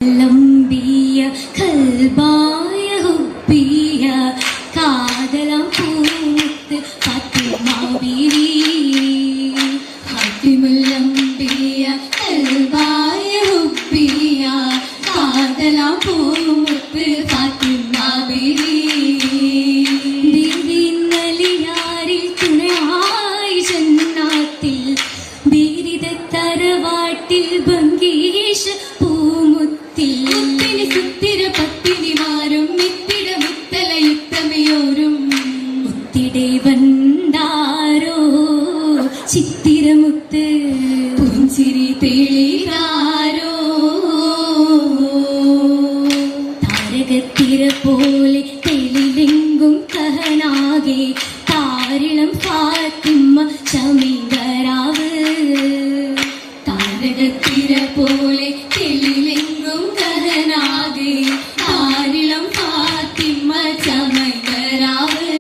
ലംബിയ കൽബായ ഹുബ്ബിയ കാതലം പൂത്ത് ഫാത്തിമ ബീവി ലംബിയ കൽബായ ഹുബ്ബിയ കാതലം പൂത്ത് ഫാത്തിമ ബീവി ബീവി നലിയാരിൽ തുണയായി ജന്നാത്തിൽ ബീരിത തറവാട്ടിൽ ബംഗീഷ സുത്തിര പത്തിനിമാരും മിത്തിട മുത്തലയുത്തമയോരും മുത്തിടെ വந்தாരോ ചിത്തിരമുത്ത് പുഞ്ചിരി തെളിരാരോ താരകത്തിര പോലെ തെളിലെങ്കും കഹനാകെ താരിളം ഫാത്തിമ ശമീകരാവ് താരകത്തിര പോലെ തെളിലെങ്കും കഹനാകെ